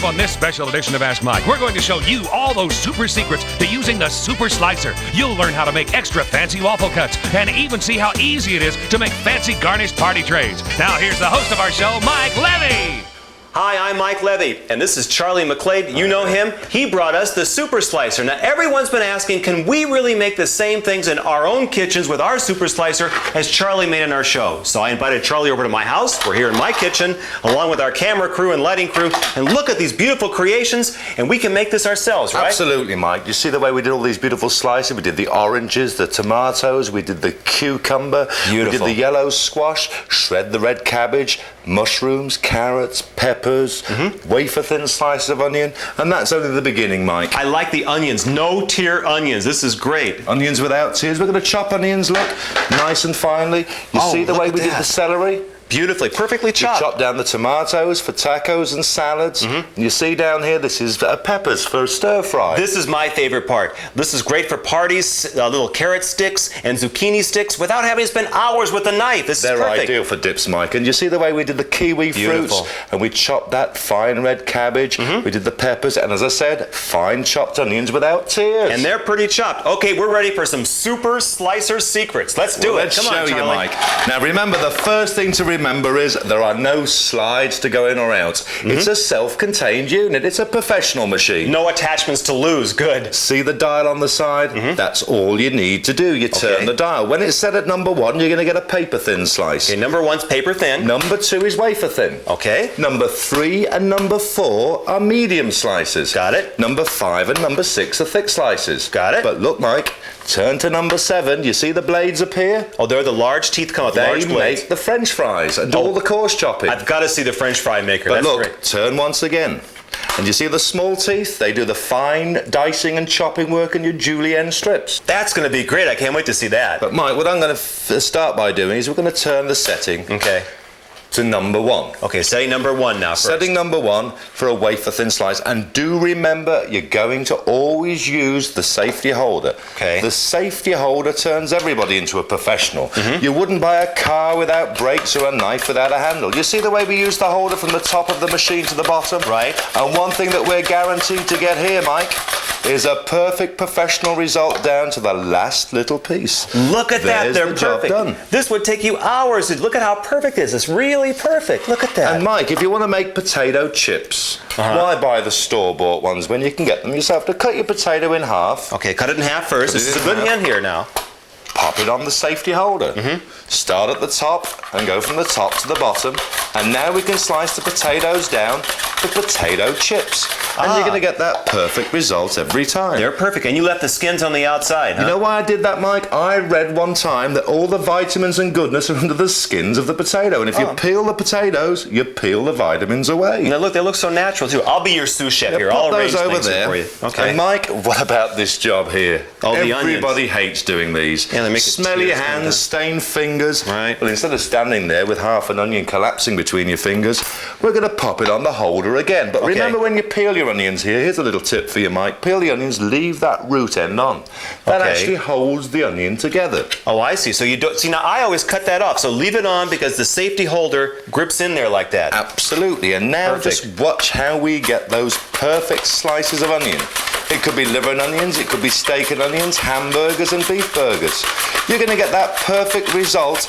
on this special edition of Ask Mike, we're going to show you all those super secrets to using the Super Slicer. You'll learn how to make extra fancy waffle cuts and even see how easy it is to make fancy garnished party trays. Now here's the host of our show, Mike Levy. Hi, I'm Mike Levy, and this is Charlie McClade. You know him. He brought us the Super Slicer. Now, everyone's been asking, can we really make the same things in our own kitchens with our Super Slicer as Charlie made in our show? So I invited Charlie over to my house. We're here in my kitchen, along with our camera crew and lighting crew, and look at these beautiful creations, and we can make this ourselves, right? Absolutely, Mike. You see the way we did all these beautiful slices? We did the oranges, the tomatoes, we did the cucumber, Beautiful. We did the yellow squash, shred the red cabbage, mushrooms, carrots, peppers, wafer thin slices of onion, and that's only the beginning, Mike. I like the onions. No tear onions. This is great. Onions without tears. We're going to chop onions, look, nice and finely. You see the way we did the celery? Beautifully, perfectly chopped. Chop down the tomatoes for tacos and salads. And you see down here, this is peppers for stir fry. This is my favorite part. This is great for parties, little carrot sticks and zucchini sticks without having to spend hours with a knife. This is perfect. They're ideal for dips, Mike. And you see the way we did the kiwi Beautiful. fruits, and we chopped that fine red cabbage. We did the peppers, and as I said, fine chopped onions without tears. And they're pretty chopped. Okay, we're ready for some Super Slicer secrets. Let's do it. Let's Come on, show you, Charlie. Mike. Now remember, the first thing to remember is there are no slides to go in or out. It's a self-contained unit. It's a professional machine. No attachments to lose. Good. See the dial on the side? That's all you need to do. You turn the dial. When it's set at number 1, you're going to get a paper thin slice. Okay, number 1's paper thin. Number 2 is wafer thin. Okay. Number 3 and number 4 are medium slices. Got it. Number 5 and number 6 are thick slices. Got it. But look, Mike, turn to number 7. You see the blades appear? Oh, they're the large teeth come with large They blades. make the French fries and do all the coarse chopping. I've got to see the French fry maker. But That's look, great. turn once again. And you see the small teeth? They do the fine dicing and chopping work in your julienne strips. That's going to be great. I can't wait to see that. But Mike, what I'm going to start by doing is we're going to turn the setting Okay. to number 1. Okay, setting number 1 now first. Setting number 1 for a wafer thin slice. And do remember, you're going to always use the safety holder. Okay. The safety holder turns everybody into a professional. You wouldn't buy a car without brakes or a knife without a handle. You see the way we use the holder from the top of the machine to the bottom? Right. And one thing that we're guaranteed to get here, Mike, is a perfect professional result down to the last little piece. Look at that. There's They're the job perfect. done. This would take you hours. Look at how perfect it is. It's really perfect. Look at that. And Mike, if you want to make potato chips, why buy the store-bought ones when you can get them yourself? To cut your potato in half, Okay, cut it in half first. This is a good hand here now. pop it on the safety holder. Start at the top and go from the top to the bottom. And now we can slice the potatoes down to potato chips. And you're going to get that perfect result every time. They're perfect. And you left the skins on the outside, huh? You know why I did that, Mike? I read one time that all the vitamins and goodness are under the skins of the potato. And if you peel the potatoes, you peel the vitamins away. Now look, they look so natural too. I'll be your sous chef here. Pop I'll those arrange over things there. for you. Okay. And Mike, what about this job here? Oh, the onions. Everybody hates doing these. Yeah, they make it Smelly tears hands, stained fingers. Right. Well, instead of standing there with half an onion collapsing between your fingers, we're going to pop it on the holder again. But remember, when you peel your onions here, here's a little tip for you, Mike. Peel the onions, leave that root end on. That actually holds the onion together. Oh, I see. So you don't see now. I always cut that off. So leave it on because the safety holder grips in there like that. Absolutely. And now just watch how we get those perfect slices of onion. It could be liver and onions, it could be steak and onions, hamburgers and beef burgers. You're going to get that perfect result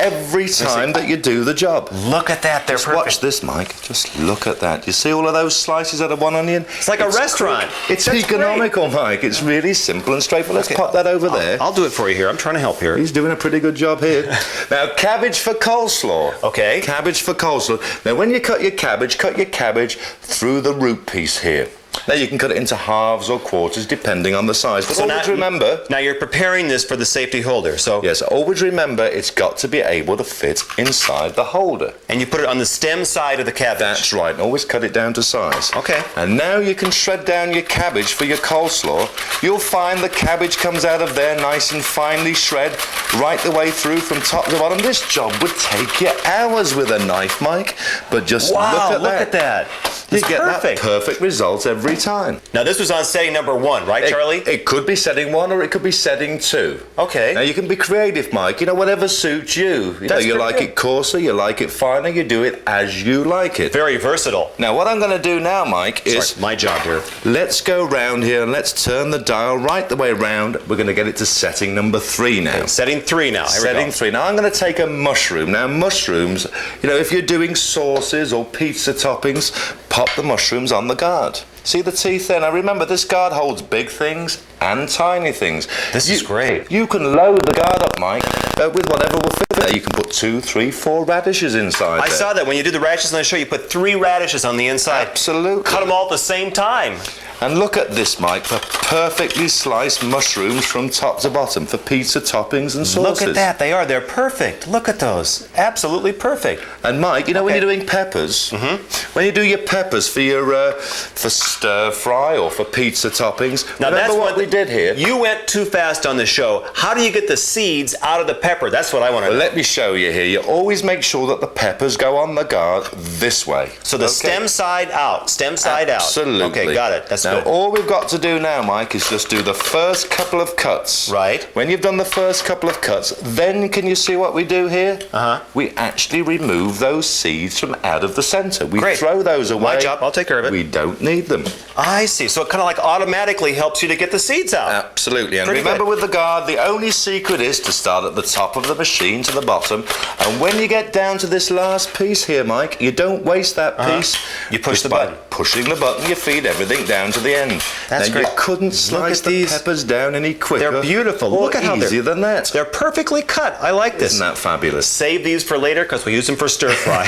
every time that you do the job. Look at that. They're Just perfect. watch this, Mike. Just look at that. You see all of those slices out of one onion? It's like a restaurant. It's That's economical, Mike. It's really simple and straightforward. Let's pop that over there. I'll do it for you here. I'm trying to help here. He's doing a pretty good job here. Now, cabbage for coleslaw. Okay. Cabbage for coleslaw. Now, when you cut your cabbage through the root piece here. Now, you can cut it into halves or quarters depending on the size. But always remember... Now you're preparing this for the safety holder. So Yes, always remember it's got to be able to fit inside the holder. And you put it on the stem side of the cabbage. That's right, and always cut it down to size. Okay. And now you can shred down your cabbage for your coleslaw. You'll find the cabbage comes out of there nice and finely shred right the way through from top to bottom. This job would take you hours with a knife, Mike. But just look at that. Look at that. You It's get perfect. that perfect result every time. Now this was on setting number 1, right, Charlie? It could be setting 1 or it could be setting 2. Okay. Now you can be creative, Mike. You know, whatever suits you. You like it coarser, you like it finer, you do it as you like it. Very versatile. Now what I'm going to do now, Mike, is my job here. Let's go round here and let's turn the dial right the way round. We're going to get it to setting number 3 now. Okay, setting 3 now. Setting 3. Now I'm going to take a mushroom. Now mushrooms, you know, if you're doing sauces or pizza toppings, pop the mushrooms on the guard. See the teeth there? Now remember, this guard holds big things and tiny things. This is great. You can load the guard up, Mike, with whatever will fit there. You can put 2, 3, 4 radishes inside I saw that. When you did the radishes on the show, you put 3 radishes on the inside. Absolutely. Cut them all at the same time. And look at this, Mike, for perfectly sliced mushrooms from top to bottom for pizza toppings and sauces. Look at that. They're perfect. Look at those. Absolutely perfect. And Mike, you know when you're doing peppers, when you do your peppers for your for stir fry or for pizza toppings, now remember that's what we did here? You went too fast on the show. How do you get the seeds out of the pepper? That's what I want to know. Let me show you here. You always make sure that the peppers go on the guard this way. So the stem side out. Stem side out. Absolutely. Okay, got it. That's now, good. all we've got to do now, Mike, is just do the first couple of cuts. Right. When you've done the first couple of cuts, then can you see what we do here? We actually remove those seeds from out of the center. We throw those away. My job. I'll take care of it. We don't need them. I see. So it kind of like automatically helps you to get the seeds out. Absolutely. And remember with the guard, the only secret is to start at the top of the machine to the bottom. And when you get down to this last piece here, Mike, you don't waste that piece. You push the button. Pushing the button, you feed everything down to the end. That's great. You couldn't slice the peppers down any quicker. They're beautiful. Look at how easier than that. They're perfectly cut. I like this. Isn't that fabulous? Save these for later because we use them for stir fry.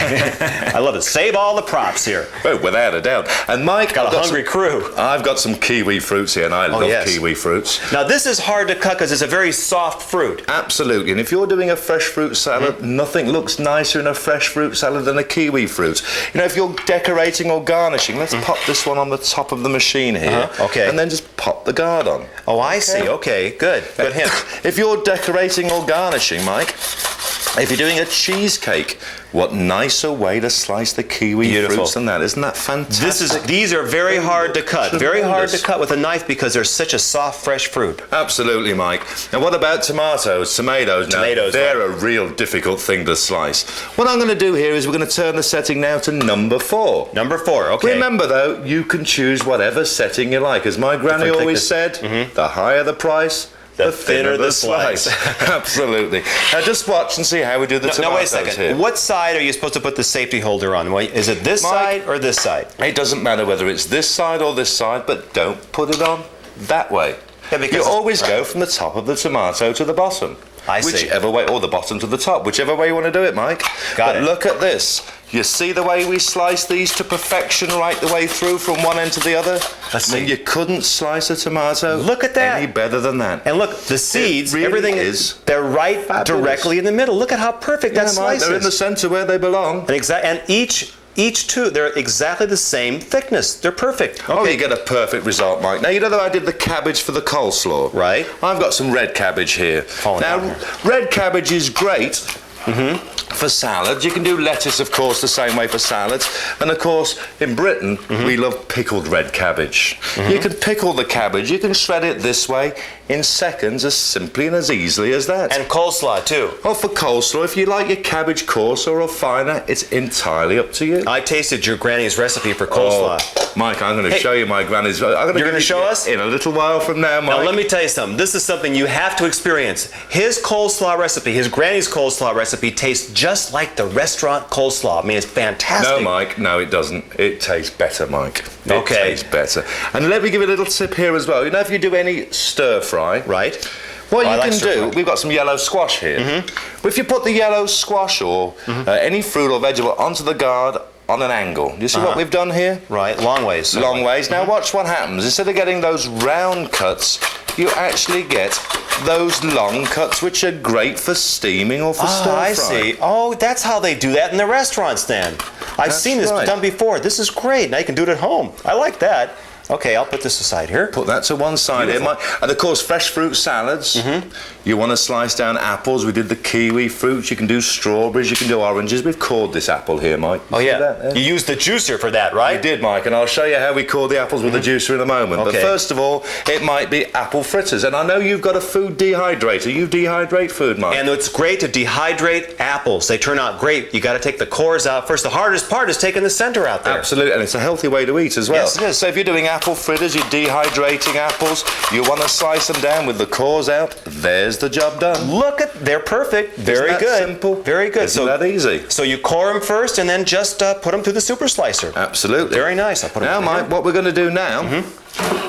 I love it. Save all the props here. Oh, without a doubt. And Mike, got a hungry crew. I've got some kiwi fruits here, and I love kiwi fruits. Now this is hard to cut because it's a very soft fruit. Absolutely. And if you're doing a fresh fruit salad, nothing looks nicer in a fresh fruit salad than a kiwi fruit. You know, if you're decorating or garnishing, let's pop this one on the top of the machine here. Okay. And then just pop the guard on. Oh, I see. Okay, good. Good hint. If you're decorating or garnishing, Mike, if you're doing a cheesecake, what nicer way to slice the kiwi fruits than that? Isn't that fantastic? These are very hard to cut. Very hard to cut with a knife because they're such a soft, fresh fruit. Absolutely, Mike. Now, what about tomatoes? Tomatoes, they're a real difficult thing to slice. What I'm going to do here is we're going to turn the setting now to number 4. Number 4, okay. Remember, though, you can choose whatever setting you like. As my granny always said, the higher the price, the thinner the slice. Absolutely. Now just watch and see how we do the tomatoes. Now wait a second. Here. What side are you supposed to put the safety holder on? Is it this side or this side? It doesn't matter whether it's this side or this side, but don't put it on that way. Yeah, because you always go from the top of the tomato to the bottom. I see. Whichever way, or the bottom to the top, whichever way you want to do it, Mike. Got it. But look at this. You see the way we slice these to perfection right the way through from one end to the other? Let's see. You couldn't slice a tomato look at that. any better than that. And look, the seeds, really everything they're right directly in the middle. Look at how perfect that slice is. They're in the center where they belong. And each two, they're exactly the same thickness. They're perfect. Okay. Oh, you get a perfect result, Mike. Now, you know that I did the cabbage for the coleslaw? Right. I've got some red cabbage here. Red cabbage is great for salads. You can do lettuce, of course, the same way for salads. And, of course, in Britain, we love pickled red cabbage. You can pickle the cabbage. You can shred it this way in seconds as simply and as easily as that. And coleslaw, too. Oh, for coleslaw, if you like your cabbage coarser or finer, it's entirely up to you. I tasted your granny's recipe for coleslaw. Oh, Mike, I'm going to show you my granny's. You're going to show us? In a little while from now, Mike. Now, let me tell you something. This is something you have to experience. His coleslaw recipe, his granny's coleslaw recipe, tastes just like the restaurant coleslaw. I mean, it's fantastic. No, Mike, no, it doesn't. It tastes better, Mike. It Okay. tastes better. And let me give you a little tip here as well. You know, if you do any stir fry, right? What you can do, we've got some yellow squash here. If you put the yellow squash or any fruit or vegetable onto the guard on an angle, you see what we've done here? Right, long ways. Long ways. Now watch what happens. Instead of getting those round cuts, you actually get those long cuts, which are great for steaming or for stir fry. I see. Oh, that's how they do that in the restaurants then. I've seen this done before. This is great. Now you can do it at home. I like that. Okay, I'll put this aside here. Put that to one side here. And of course, fresh fruit salads, You want to slice down apples. We did the kiwi fruits. You can do strawberries. You can do oranges. We've cored this apple here, Mike. Oh, yeah. You used the juicer for that, right? We did, Mike, and I'll show you how we core the apples with the juicer in a moment. Okay. But first of all, it might be apple fritters. And I know you've got a food dehydrator. You dehydrate food, Mike. And it's great to dehydrate apples. They turn out great. You got to take the cores out first. The hardest part is taking the center out there. Absolutely, and it's a healthy way to eat as well. Yes, it is. So if you're doing apple fritters, you're dehydrating apples, you want to slice them down with the cores out, there's the job done. Look at, they're perfect. Very Isn't that good. simple? Very good. Isn't that easy? So you core them first and then just put them through the super slicer. Absolutely. Very nice. I'll put them now, Mike, here. what we're going to do now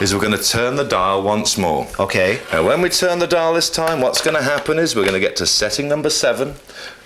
is we're going to turn the dial once more. Okay. Now, when we turn the dial this time, what's going to happen is we're going to get to setting number 7.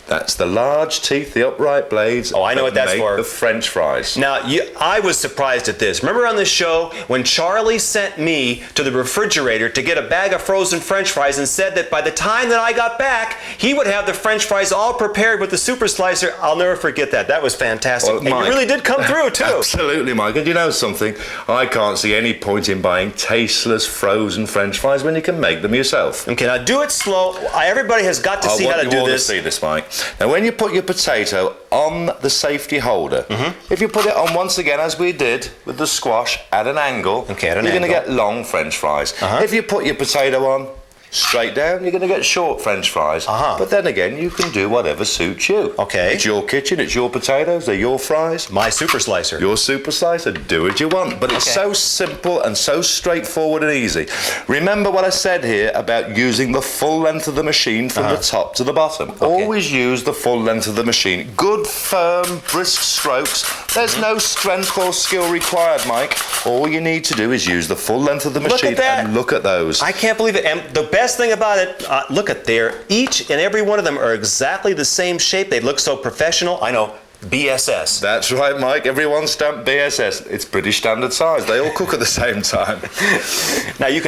That's the large teeth, the upright blades. Oh, I know what that's make for. The French fries. Now, I was surprised at this. Remember on the show when Charlie sent me to the refrigerator to get a bag of frozen French fries and said that by the time that I got back, he would have the French fries all prepared with the super slicer. I'll never forget that. That was fantastic. Well, and Mike, you really did come through, too. Absolutely, Mike. And you know something? I can't see any point in buying tasteless frozen French fries when you can make them yourself. Okay, now do it slow. Everybody has got to see how to do this. See this, Mike. Now, when you put your potato on the safety holder, if you put it on once again, as we did with the squash, at an angle, okay, at an you're going to angle. get long French fries. If you put your potato on straight down, you're going to get short French fries. But then again, you can do whatever suits you. Okay. It's your kitchen, it's your potatoes, they're your fries. My super slicer. Your super slicer, do what you want. But it's so simple and so straightforward and easy. Remember what I said here about using the full length of the machine from the top to the bottom. Always use the full length of the machine. Good, firm, brisk strokes. There's no strength or skill required, Mike. All you need to do is use the full length of the machine. Look at that. And look at those. I can't believe it. And the best thing about it, look at there. Each and every one of them are exactly the same shape. They look so professional. I know. BSS. That's right, Mike. Everyone's stamped BSS. It's British Standard Size. They all cook at the same time. Now you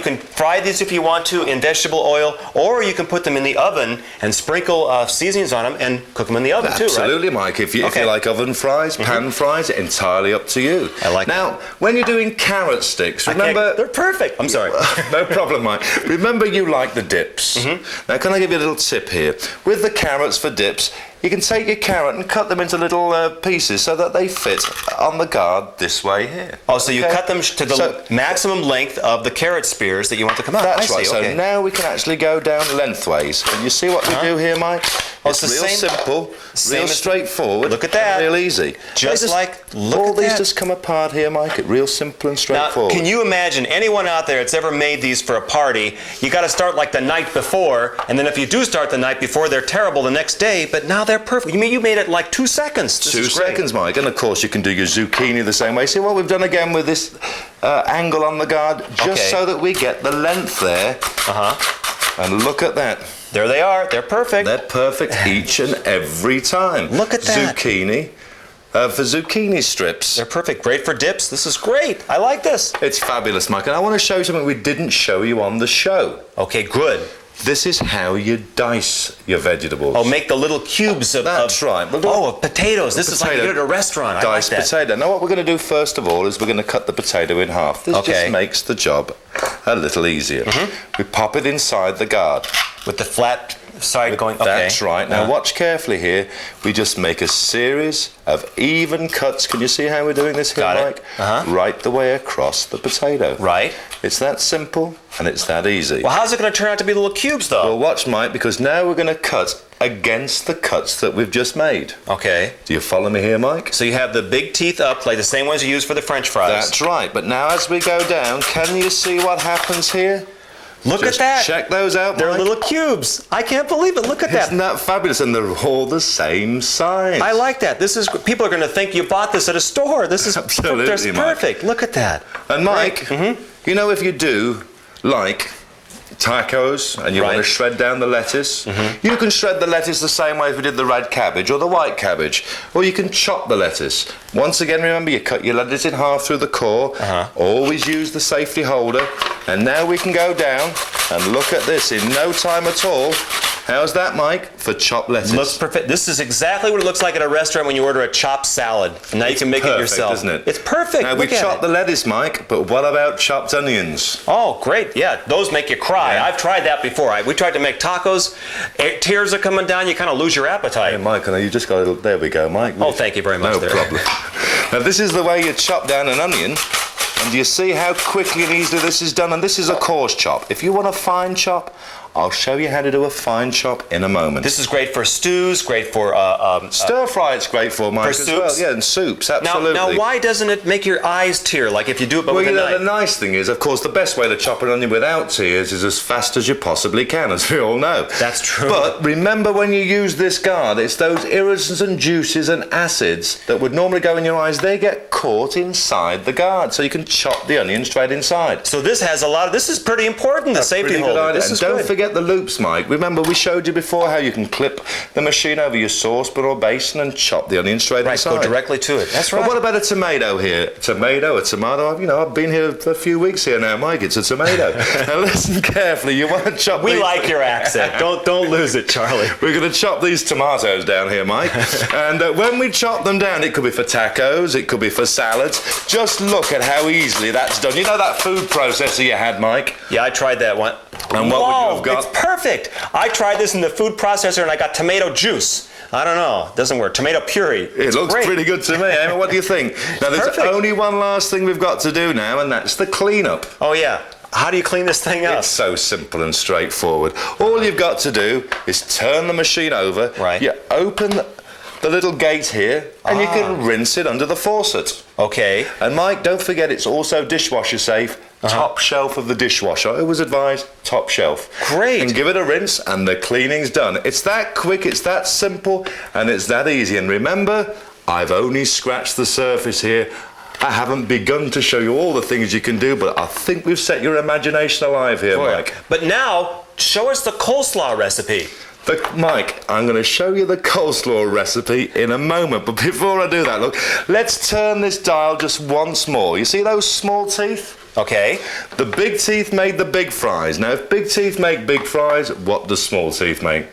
can fry these if you want to in vegetable oil, or you can put them in the oven and sprinkle seasonings on them and cook them in the oven too, right? Absolutely, Mike. If you like oven fries, pan fries, entirely up to you. I like now, when you're doing carrot sticks, remember... They're perfect. I'm sorry. No problem, Mike. Remember you like the dips. Now, can I give you a little tip here? With the carrots for dips, you can take your carrot and cut them into little pieces so that they fit on the guard this way here. Oh, so you cut them to the maximum length of the carrot spears that you want to come out. That's I right. see. So now we can actually go down lengthways. And you see what we do here, Mike? It's the real same- simple, same real as- straightforward. Look at that. Real easy. All these just come apart here, Mike. It's real simple and Now, straightforward. can you imagine anyone out there that's ever made these for a party? You got to start like the night before, and then if you do start the night before, they're terrible the next day. But now they're perfect. You mean you made it like 2 seconds? This 2 is great. seconds, Mike. And of course, you can do your zucchini the same way. See what we've done again with this angle on the guard, just so that we get the length there. And look at that. There they are. They're perfect. They're perfect each and every time. Look at that. Zucchini. For zucchini strips. They're perfect. Great for dips. This is great. I like this. It's fabulous, Mike. And I want to show you something we didn't show you on the show. Okay, good. This is how you dice your vegetables. Oh, make the little cubes of... That's right. of potatoes. This is like you do at a restaurant. I like Diced that. potato. Now what we're going to do first of all is we're going to cut the potato in half. This just makes the job a little easier. We pop it inside the guard. With the flat side going... Okay. That's right. Now watch carefully here. We just make a series of even cuts. Can you see how we're doing this here, Mike? Right the way across the potato. Right. It's that simple and it's that easy. Well, how's it going to turn out to be little cubes, though? Well, watch, Mike, because now we're going to cut against the cuts that we've just made. Okay. Do you follow me here, Mike? So you have the big teeth up, like the same ones you use for the French fries. That's right. But now as we go down, can you see what happens here? Look Just at that. Check those out, They're Mike. little cubes. I can't believe it. Look at that. Isn't that fabulous? And they're all the same size. I like that. This is... People are going to think you bought this at a store. This is... Absolutely, That's perfect. Mike. Look at that. And Mike, you know, if you do like tacos and you want to shred down the lettuce, you can shred the lettuce the same way as we did the red cabbage or the white cabbage, or you can chop the lettuce. Once again, remember, you cut your lettuce in half through the core. Always use the safety holder. And now we can go down and look at this. In no time at all, How's that, Mike, for chopped lettuce? Looks perfect. This is exactly what it looks like at a restaurant when you order a chopped salad. And now you can make it yourself. Isn't it? It's perfect. Now, we chopped the lettuce, Mike, but what about chopped onions? Oh, great. Yeah, those make you cry. Yeah. I've tried that before. We tried to make tacos. Tears are coming down. You kind of lose your appetite. Hey, Mike, you just got a little... There we go, Mike. Oh, thank you very much. No problem. Now, this is the way you chop down an onion. And do you see how quickly and easily this is done? And this is a coarse chop. If you want a fine chop, I'll show you how to do a fine chop in a moment. This is great for stews, great for... Stir fry it's great for, Mike, as well. Yeah, and soups, absolutely. Now, why doesn't it make your eyes tear like if you do it with a knife? The nice thing is, of course, the best way to chop an onion without tears is as fast as you possibly can, as we all know. That's true. But remember, when you use this guard, it's those irritants and juices and acids that would normally go in your eyes, they get caught inside the guard, so you can chop the onion straight inside. So this has a lot of... This is pretty important, the safety holder. This is good. Don't forget the loops, Mike. Remember, we showed you before how you can clip the machine over your saucepan or basin and chop the onion straight inside. Right, go directly to it. That's right. But what about a tomato here? A tomato. I've been here for a few weeks here now, Mike. It's a tomato. Now listen carefully. You want to chop. We like your accent. Don't lose it, Charlie. We're going to chop these tomatoes down here, Mike. And when we chop them down, it could be for tacos, it could be for salads. Just look at how easily that's done. You know that food processor you had, Mike? Yeah, I tried that one. And what would you have got? It's perfect. I tried this in the food processor and I got tomato juice. I don't know. It doesn't work. Tomato puree. It looks pretty good to me. I mean, what do you think? Now, there's only one last thing we've got to do now, and that's the cleanup. Oh, yeah. How do you clean this thing up? It's so simple and straightforward. All you've got to do is turn the machine over. Right. You open the little gate here, and you can rinse it under the faucet. Okay. And Mike, don't forget, it's also dishwasher safe. Top shelf of the dishwasher. I always advise top shelf. Great. And give it a rinse and the cleaning's done. It's that quick, it's that simple, and it's that easy. And remember, I've only scratched the surface here. I haven't begun to show you all the things you can do, but I think we've set your imagination alive here, Mike. But now, show us the coleslaw recipe. Mike, I'm going to show you the coleslaw recipe in a moment, but before I do that, look, let's turn this dial just once more. You see those small teeth? Okay. The big teeth made the big fries. Now, if big teeth make big fries, what does small teeth make?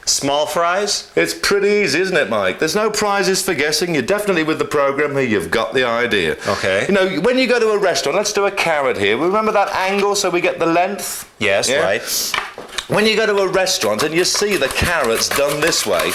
Small fries? It's pretty easy, isn't it, Mike? There's no prizes for guessing. You're definitely with the program here. You've got the idea. Okay. You know, when you go to a restaurant, let's do a carrot here. Remember that angle so we get the length? Yes, right. When you go to a restaurant and you see the carrots done this way,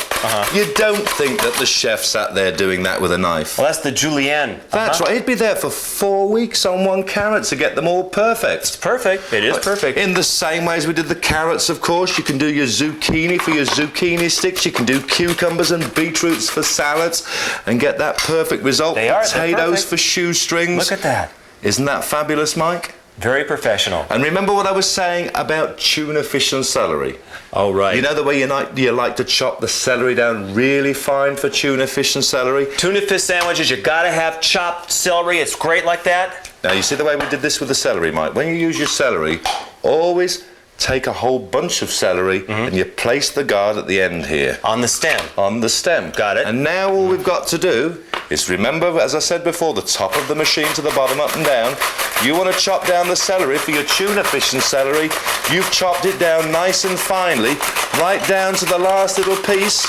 you don't think that the chef sat there doing that with a knife. Well, that's the julienne. That's right. He'd be there for 4 weeks on one carrot to get them all perfect. It's perfect. It is perfect. In the same way as we did the carrots, of course, you can do your zucchini for your zucchini sticks. You can do cucumbers and beetroots for salads and get that perfect result. They are. Potatoes for shoestrings. Look at that. Isn't that fabulous, Mike? Very professional. And remember what I was saying about tuna, fish and celery? Oh, right. You know the way you like to chop the celery down really fine for tuna, fish and celery? Tuna fish sandwiches, you gotta have chopped celery. It's great like that. Now, you see the way we did this with the celery, Mike? When you use your celery, always take a whole bunch of celery and you place the guard at the end here. On the stem. On the stem. Got it. And now all we've got to do is remember, as I said before, the top of the machine to the bottom, up and down. You want to chop down the celery for your tuna fish and celery. You've chopped it down nice and finely, right down to the last little piece.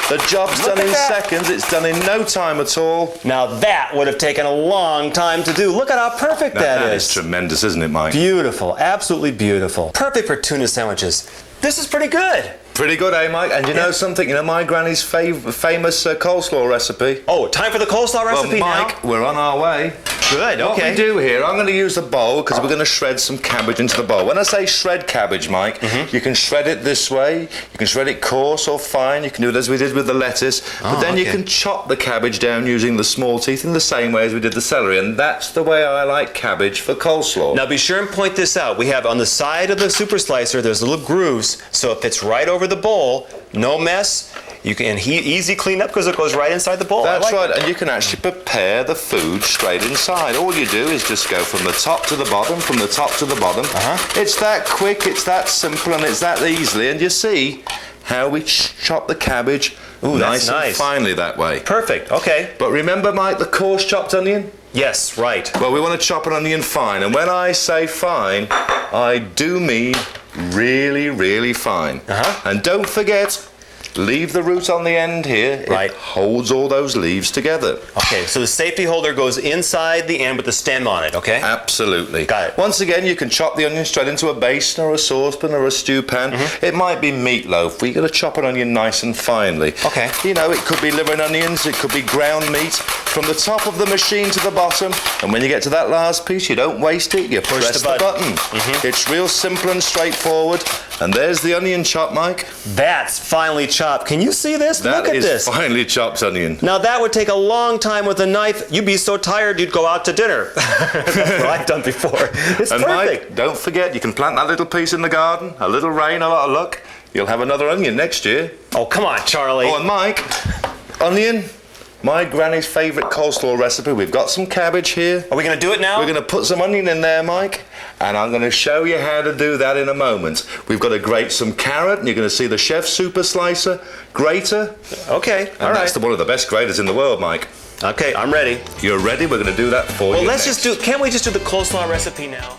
The job's done in seconds. It's done in no time at all. Now that would have taken a long time to do. Look at how perfect that is. That is tremendous, isn't it, Mike? Beautiful. Absolutely beautiful. Perfect for tuna sandwiches. This is pretty good. Pretty good, eh, Mike? And you know something? You know my granny's famous coleslaw recipe? Oh, time for the coleslaw recipe now? Mike, we're on our way. Good, okay. What we do here, I'm going to use a bowl because we're going to shred some cabbage into the bowl. When I say shred cabbage, Mike, you can shred it this way. You can shred it coarse or fine. You can do it as we did with the lettuce. But then you can chop the cabbage down using the small teeth in the same way as we did the celery. And that's the way I like cabbage for coleslaw. Now be sure and point this out. We have on the side of the super slicer, there's little grooves. So it fits right over the bowl. No mess. You can easy clean up because it goes right inside the bowl. That's right, and you can actually prepare the food straight inside. All you do is just go from the top to the bottom, from the top to the bottom. It's that quick, it's that simple, and it's that easily. And you see how we chop the cabbage nice and finely that way. Perfect, okay. But remember, Mike, the coarse chopped onion? Yes, right. Well, we want to chop an onion fine, and when I say fine, I do mean really, really fine. And don't forget, leave the root on the end here. Right. It holds all those leaves together. Okay, so the safety holder goes inside the end with the stem on it, okay? Absolutely. Got it. Once again, you can chop the onion straight into a basin or a saucepan or a stew pan. It might be meatloaf. We're going to chop an onion nice and finely. Okay. You know, it could be liver and onions, it could be ground meat. From the top of the machine to the bottom, and when you get to that last piece, you don't waste it, you press the button. It's real simple and straightforward. And there's the onion chop, Mike. That's finely chopped. Can you see this? Look at this. That is finely chopped onion. Now that would take a long time with a knife. You'd be so tired you'd go out to dinner. That's what I've done before. It's and perfect. Mike, don't forget, you can plant that little piece in the garden. A little rain, a lot of luck. You'll have another onion next year. Oh, come on, Charlie. Oh, and Mike, onion. My granny's favourite coleslaw recipe. We've got some cabbage here. Are we going to do it now? We're going to put some onion in there, Mike, and I'm going to show you how to do that in a moment. We've got to grate some carrot, and you're going to see the chef super slicer grater. Okay, And that's one of the best graters in the world, Mike. Okay, I'm ready. You're ready? We're going to do that for you. Well, let's just do, can't we just do the coleslaw recipe now?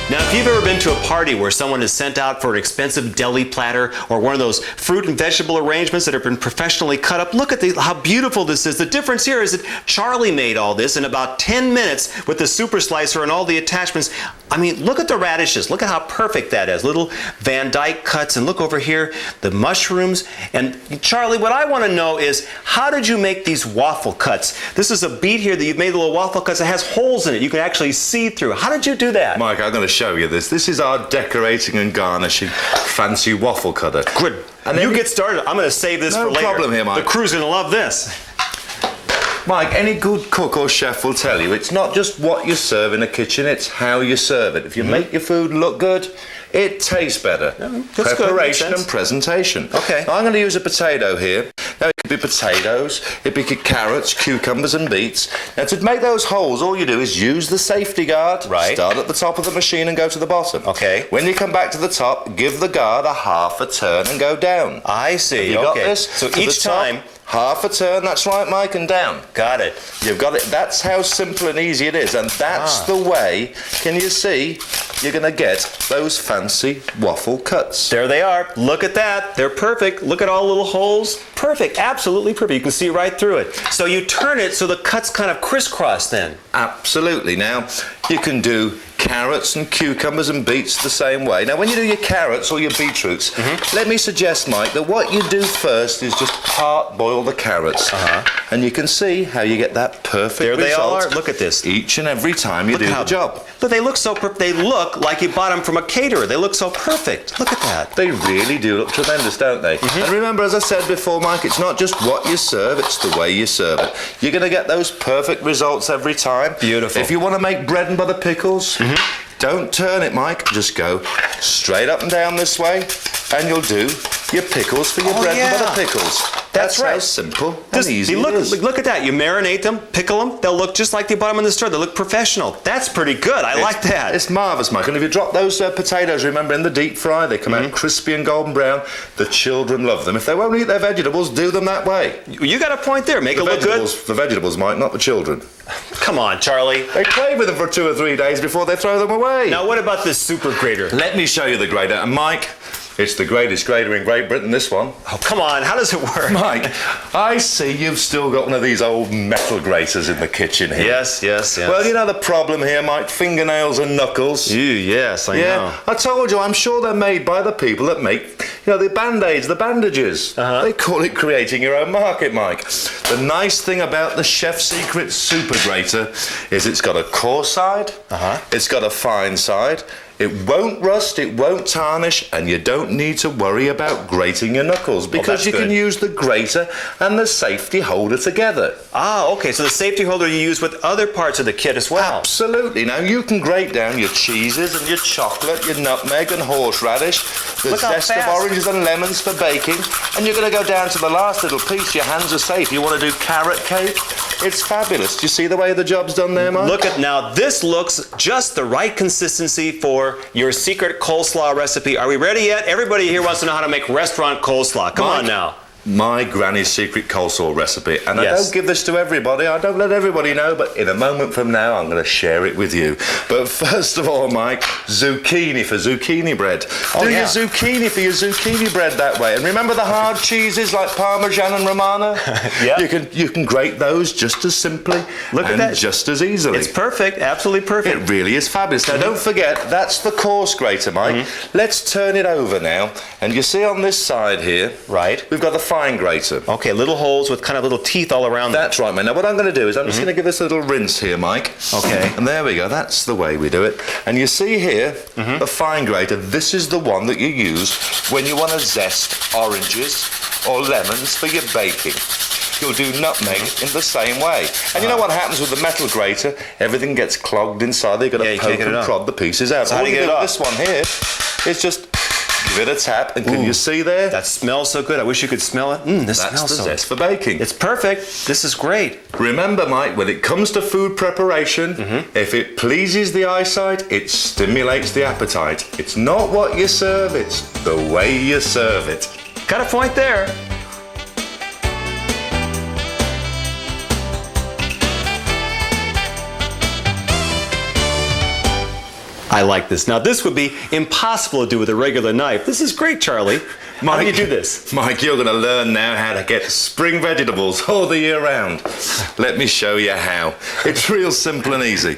Now, if you've ever been to a party where someone is sent out for an expensive deli platter or one of those fruit and vegetable arrangements that have been professionally cut up, look at how beautiful this is. The difference here is that Charlie made all this in about 10 minutes with the super slicer and all the attachments. I mean, look at the radishes. Look at how perfect that is. Little Van Dyke cuts, and look over here, the mushrooms. And Charlie, what I want to know is, how did you make these waffle cuts? This is a beet here that you've made little waffle cuts that has holes in it. You can actually see through. How did you do that? Mike, I'm going to show you this. This is our decorating and garnishing fancy waffle cutter. Good. And you get started. I'm going to save this for later. No problem here, Mike. The crew's going to love this. Mike, any good cook or chef will tell you it's not just what you serve in a kitchen, it's how you serve it. If you make your food look good, it tastes better. That's Preparation good. and presentation. Okay. Now, I'm going to use a potato here. Now, it could be potatoes, it could be carrots, cucumbers and beets. Now, to make those holes, all you do is use the safety guard. Right. Start at the top of the machine and go to the bottom. Okay. When you come back to the top, give the guard a half a turn and go down. I see. You got this? So To the each top, time... half a turn, that's right, Mike, and down. Got it. You've got it. That's how simple and easy it is, and that's the way, can you see, you're going to get those fancy waffle cuts. There they are. Look at that. They're perfect. Look at all the little holes. Perfect. Absolutely perfect. You can see right through it. So you turn it so the cuts kind of crisscross then. Absolutely. Now, you can do carrots and cucumbers and beets the same way. Now, when you do your carrots or your beetroots, let me suggest, Mike, that what you do first is just part boil the carrots. And you can see how you get that perfect There they result are. Look at this. each and every time you do the job. But they look so perfect. They look like you bought them from a caterer. They look so perfect. Look at that. They really do look tremendous, don't they? And remember, as I said before, Mike, it's not just what you serve, it's the way you serve it. You're going to get those perfect results every time. Beautiful. If you want to make bread and butter pickles, don't turn it, Mike. Just go straight up and down this way, and you'll do your pickles for your bread and butter pickles. That's right. How simple and easy look, it is. look at that. You marinate them, pickle them. They'll look just like they bought them in the store. They look professional. That's pretty good. I like that. It's marvellous, Mike. And if you drop those potatoes, remember, in the deep fry, they come out crispy and golden brown. The children love them. If they won't eat their vegetables, do them that way. You got a point there. Make it look good. The vegetables, Mike, not the children. Come on, Charlie. They play with them for 2 or 3 days before they throw them away. Now, what about this super grater? Let me show you the grater. And Mike, it's the greatest grater in Great Britain, this one. Oh, come on. How does it work? Mike, I see you've still got one of these old metal graters in the kitchen here. Yes. Well, you know the problem here, Mike? Fingernails and knuckles. Yes, I know. I told you, I'm sure they're made by the people that make, the Band-Aids, the bandages. They call it creating your own market, Mike. The nice thing about the Chef's Secret Super Grater is it's got a coarse side, it's got a fine side, it won't rust, it won't tarnish, and you don't need to worry about grating your knuckles because you can use the grater and the safety holder together. Ah, okay, so the safety holder you use with other parts of the kit as well. Absolutely. Now you can grate down your cheeses and your chocolate, your nutmeg and horseradish, the zest of oranges and lemons for baking, and you're going to go down to the last little piece. Your hands are safe. You want to do carrot cake? It's fabulous. Do you see the way the job's done there, Mike? Look at now. This looks just the right consistency for your secret coleslaw recipe. Are we ready yet? Everybody here wants to know how to make restaurant coleslaw. Come on now. my granny's secret coleslaw recipe. And I Yes. don't give this to everybody. I don't let everybody know, but in a moment from now, I'm going to share it with you. But first of all, Mike, zucchini for zucchini bread. Oh, Do yeah. your zucchini for your zucchini bread that way. And remember the hard cheeses like Parmesan and Romano? Yeah. You can grate those just as simply Look at and that. just as easily. It's perfect, absolutely perfect. It really is fabulous. Now, don't forget, that's the coarse grater, Mike. Let's turn it over now. And you see on this side here, Right. we've got the fine grater. Okay, little holes with kind of little teeth all around them. That's right, man. Now, what I'm going to do is I'm just going to give this a little rinse here, Mike. Okay. And there we go. That's the way we do it. And you see here, the fine grater. This is the one that you use when you want to zest oranges or lemons for your baking. You'll do nutmeg in the same way. And you know what happens with the metal grater? Everything gets clogged inside. You've got to Yeah, you can't poke get it and off. prod the pieces out. So how All do you you get it do with off? this one here is just give it a tap. And can you see there? That smells so good. I wish you could smell it. This That's smells the so zest for baking. It's perfect. This is great. Remember, Mike, when it comes to food preparation, if it pleases the eyesight, it stimulates the appetite. It's not what you serve, it's the way you serve it. Got a point there. I like this. Now, this would be impossible to do with a regular knife. This is great, Charlie. How do you do this? Mike, you're going to learn now how to get spring vegetables all the year round. Let me show you how. It's real simple and easy.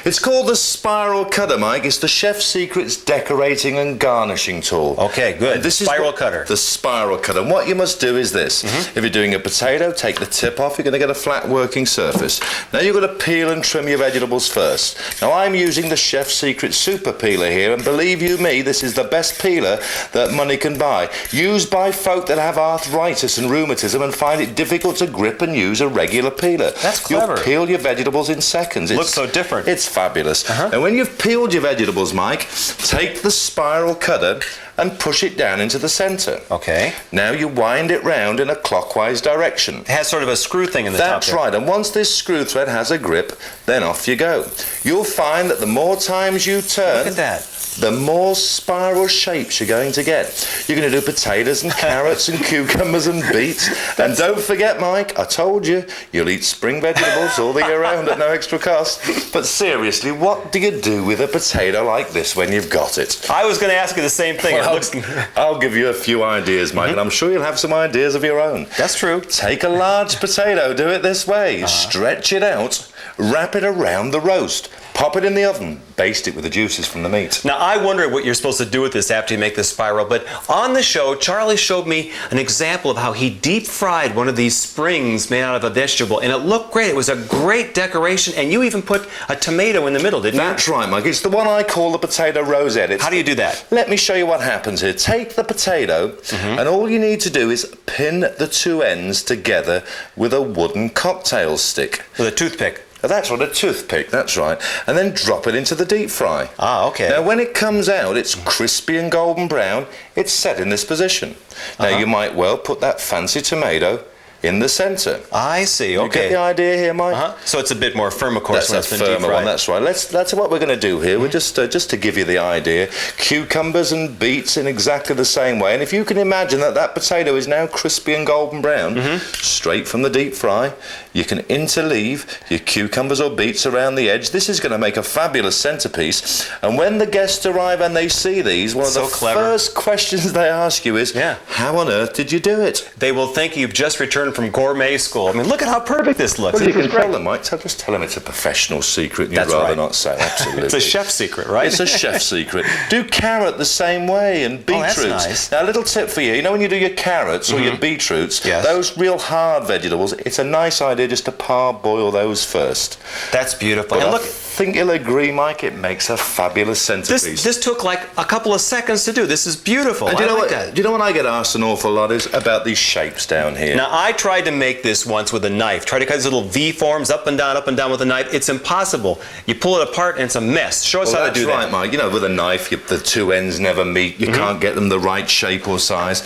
It's called the spiral cutter, Mike. It's the chef's secret's decorating and garnishing tool. Okay, good. And this Spiral is cutter. The spiral cutter. And what you must do is this. If you're doing a potato, take the tip off. You're going to get a flat working surface. Now you've got to peel and trim your vegetables first. Now I'm using the chef's secret super peeler here, and believe you me, this is the best peeler that money can buy. Used by folk that have arthritis and rheumatism and find it difficult to grip and use a regular peeler. That's clever. You'll peel your vegetables in seconds. Looks so different. It's fabulous. And when you've peeled your vegetables, Mike, take the spiral cutter and push it down into the centre. Okay. Now you wind it round in a clockwise direction. It has sort of a screw thing in the top That's there. right, and once this screw thread has a grip, then off you go. You'll find that the more times you turn, Look at that. the more spiral shapes you're going to get. You're going to do potatoes and carrots and cucumbers and beets. And don't forget, Mike, I told you, you'll eat spring vegetables all the year round at no extra cost. But seriously, what do you do with a potato like this when you've got it? I was going to ask you the same thing. Well, It looks... I'll give you a few ideas, Mike, and I'm sure you'll have some ideas of your own. That's true. Take a large potato, do it this way. Stretch it out, wrap it around the roast. Pop it in the oven, baste it with the juices from the meat. Now, I wonder what you're supposed to do with this after you make this spiral, but on the show, Charlie showed me an example of how he deep fried one of these springs made out of a vegetable, and it looked great. It was a great decoration, and you even put a tomato in the middle, didn't you? That's right, Mike. It's the one I call the potato rosette. How do you do that? Let me show you what happens here. Take the potato, and all you need to do is pin the two ends together with a wooden cocktail stick. With a toothpick. That's right, a toothpick, that's right. And then drop it into the deep fry. Ah, okay. Now, when it comes out, it's crispy and golden brown. It's set in this position. Now, you might well put that fancy tomato in the centre. I see, You get the okay. idea here, Mike? So it's a bit more firm, of course, when That's it's a been deep firmer fried. one, that's right. That's what we're going to do here. We're just to give you the idea. Cucumbers and beets in exactly the same way. And if you can imagine that potato is now crispy and golden brown, straight from the deep fry, you can interleave your cucumbers or beets around the edge. This is going to make a fabulous centerpiece. And when the guests arrive and they see these, one of the first questions they ask you is, how on earth did you do it? They will think you've just returned from gourmet school. I mean, look at how perfect this looks. Well, you can tell them, Mike. Just tell them it's a professional secret, and you'd rather not say. Absolutely. It's a chef's secret, right? It's a chef's secret. Do carrot the same way, and beetroots. Oh, that's nice. Now, a little tip for you. You know when you do your carrots or your beetroots, those real hard vegetables, it's a nice idea just to parboil those first. That's beautiful. But And look, I think you'll agree, Mike, it makes a fabulous centerpiece. this took like a couple of seconds to do. This is beautiful. And do you know I like what? that. Do you know what I get asked an awful lot is about these shapes down here? Now, I tried to make this once with a knife. Try to cut these little V forms up and down with a knife. It's impossible. You pull it apart and it's a mess. Show us how to do that. That's right, Mike. You know, with a knife, the two ends never meet. You can't get them the right shape or size.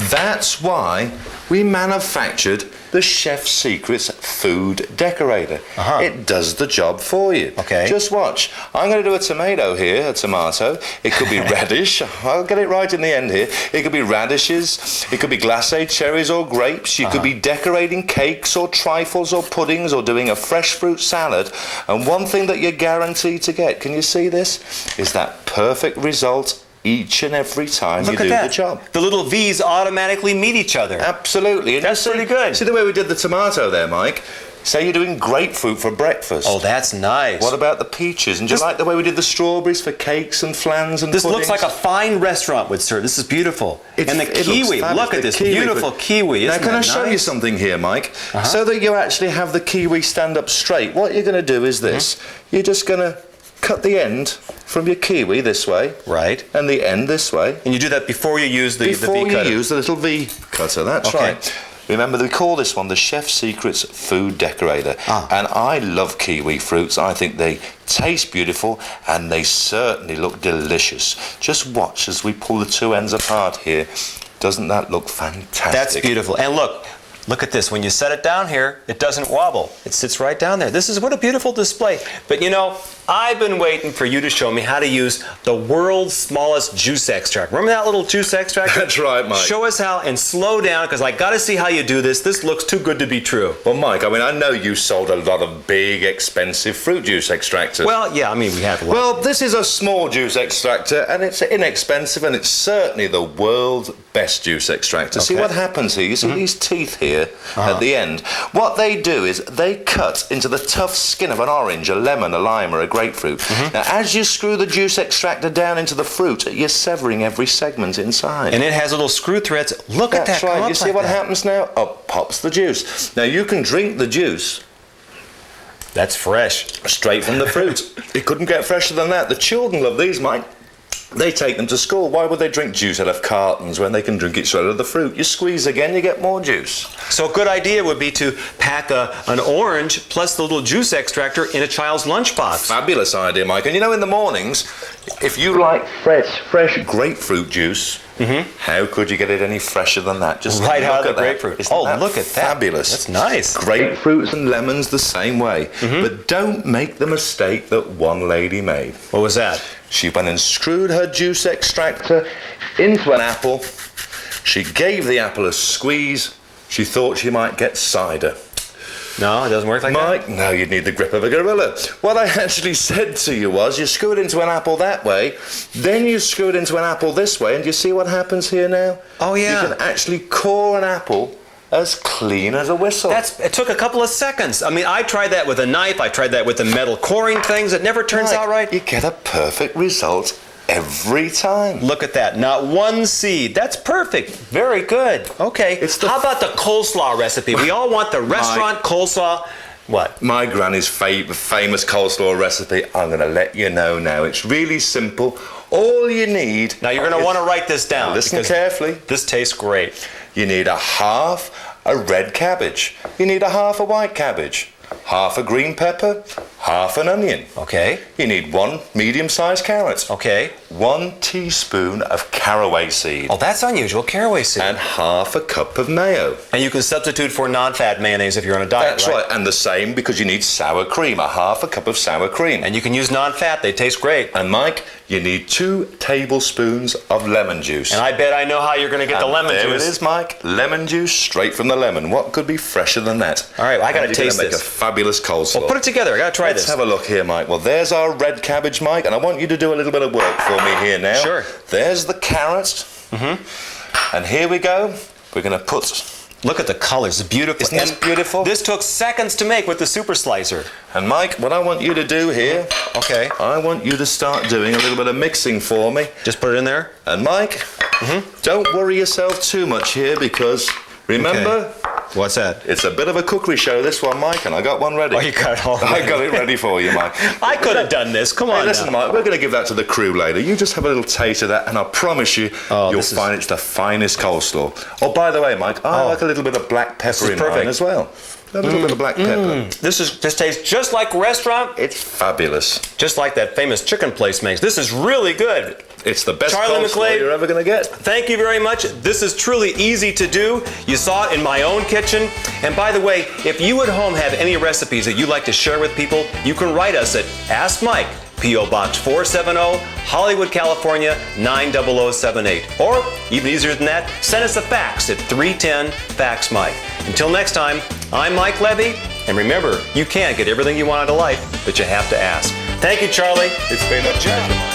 That's why we manufactured the Chef's Secrets food decorator. It does the job for you. Okay. Just watch. I'm going to do a tomato here, a tomato. It could be radish. I'll get it right in the end here. It could be radishes. It could be glacé cherries or grapes. You could be decorating cakes or trifles or puddings or doing a fresh fruit salad. And one thing that you're guaranteed to get, can you see this, is that perfect result each and every time you do the job. The little V's automatically meet each other. Absolutely. And that's pretty good. See the way we did the tomato there, Mike? Say you're doing grapefruit for breakfast. Oh, that's nice. What about the peaches? And do you like the way we did the strawberries for cakes and flans and This puddings? looks like a fine restaurant would serve. This is beautiful. And the kiwi, look at this beautiful kiwi. Now, can I show you something here, Mike? So that you actually have the kiwi stand up straight, what you're going to do is this. You're just going to cut the end from your kiwi this way. Right. And the end this way. And you do that before you use the V cutter. Before you use the little V cutter, that's right. Remember, we call this one the Chef's Secrets food decorator. And I love kiwi fruits. I think they taste beautiful and they certainly look delicious. Just watch as we pull the two ends apart here. Doesn't that look fantastic? That's beautiful. And look at this. When you set it down here, it doesn't wobble. It sits right down there. This is what a beautiful display. But you know, I've been waiting for you to show me how to use the world's smallest juice extract. Remember that little juice extractor? That's right, Mike. Show us how, and slow down, because I got to see how you do this. This looks too good to be true. Well, Mike, I mean, I know you sold a lot of big, expensive fruit juice extractors. Well, yeah, I mean, we have a lot. Well, this is a small juice extractor, and it's inexpensive, and it's certainly the world's best juice extractor. See what happens here? You see these teeth here at the end? What they do is they cut into the tough skin of an orange, a lemon, a lime, or a grapefruit. Now, as you screw the juice extractor down into the fruit, you're severing every segment inside. And it has little screw threads. Look at that. That's right. You see what happens now? Up pops the juice. Now, you can drink the juice. That's fresh. Straight from the fruit. It couldn't get fresher than that. The children love these, Mike. They take them to school. Why would they drink juice out of cartons when they can drink it straight out of the fruit? You squeeze again, you get more juice. So a good idea would be to pack an orange plus the little juice extractor in a child's lunchbox. Fabulous idea, Mike. And you know, in the mornings, if you like fresh grapefruit juice, how could you get it any fresher than that? Just right out of the grapefruit. Isn't that look at that. Fabulous. That's nice. Grapefruits and lemons the same way. But don't make the mistake that one lady made. What was that? She went and screwed her juice extractor into an apple. She gave the apple a squeeze. She thought she might get cider. No, it doesn't work like that? Mike, no, you'd need the grip of a gorilla. What I actually said to you was, you screw it into an apple that way, then you screw it into an apple this way, and you see what happens here now? Oh, yeah. You can actually core an apple as clean as a whistle. It took a couple of seconds. I mean, I tried that with a knife. I tried that with the metal coring things. It never turns out right. You get a perfect result every time. Look at that. Not one seed. That's perfect. Very good. Okay. How about the coleslaw recipe? We all want the restaurant coleslaw. What? My granny's famous coleslaw recipe. I'm going to let you know now. It's really simple. All you need... Now, you're going to want to write this down. Listen carefully. This tastes great. You need half a red cabbage. You need half a white cabbage. Half a green pepper, half an onion. Okay. You need 1 medium-sized carrot. Okay. 1 teaspoon of caraway seed. Oh, that's unusual, caraway seed. And half a cup of mayo. And you can substitute for non-fat mayonnaise if you're on a diet, That's right. And the same because you need sour cream, half a cup of sour cream. And you can use non-fat. They taste great. And Mike, you need 2 tablespoons of lemon juice. And I bet I know how you're going to get the lemon juice. There it is, Mike. Lemon juice straight from the lemon. What could be fresher than that? All right, I got to taste make this. A fabulous coleslaw. Well, put it together. I got to try this. Let's have a look here, Mike. Well, there's our red cabbage, Mike, and I want you to do a little bit of work for me here now. Sure. There's the carrot. And here we go. We're going to put... Look at the colors. It's beautiful. Isn't this beautiful? This took seconds to make with the super slicer. And Mike, what I want you to do here... Okay. I want you to start doing a little bit of mixing for me. Just put it in there? And Mike, don't worry yourself too much here because... Remember? Okay. What's that? It's a bit of a cookery show, this one, Mike, and I got one ready. Oh, you got it all ready. I got it ready for you, Mike. I could have done this. Come on. Hey, listen, Mike, we're going to give that to the crew later. You just have a little taste of that, and I promise you, you'll find it's the finest coleslaw. Oh, by the way, Mike, I like a little bit of black pepper in mine as well. A little bit of black pepper. This tastes just like a restaurant. It's fabulous. Just like that famous chicken place makes. This is really good. It's the best Charlie coleslaw McClade, you're ever going to get. Thank you very much. This is truly easy to do. You saw it in my own kitchen. And by the way, if you at home have any recipes that you'd like to share with people, you can write us at Ask Mike, P.O. Box 470, Hollywood, California 90078. Or, even easier than that, send us a fax at 310-FAX-MIKE. Until next time, I'm Mike Levy, and remember, you can't get everything you want out of life, but you have to ask. Thank you, Charlie. It's been a pleasure.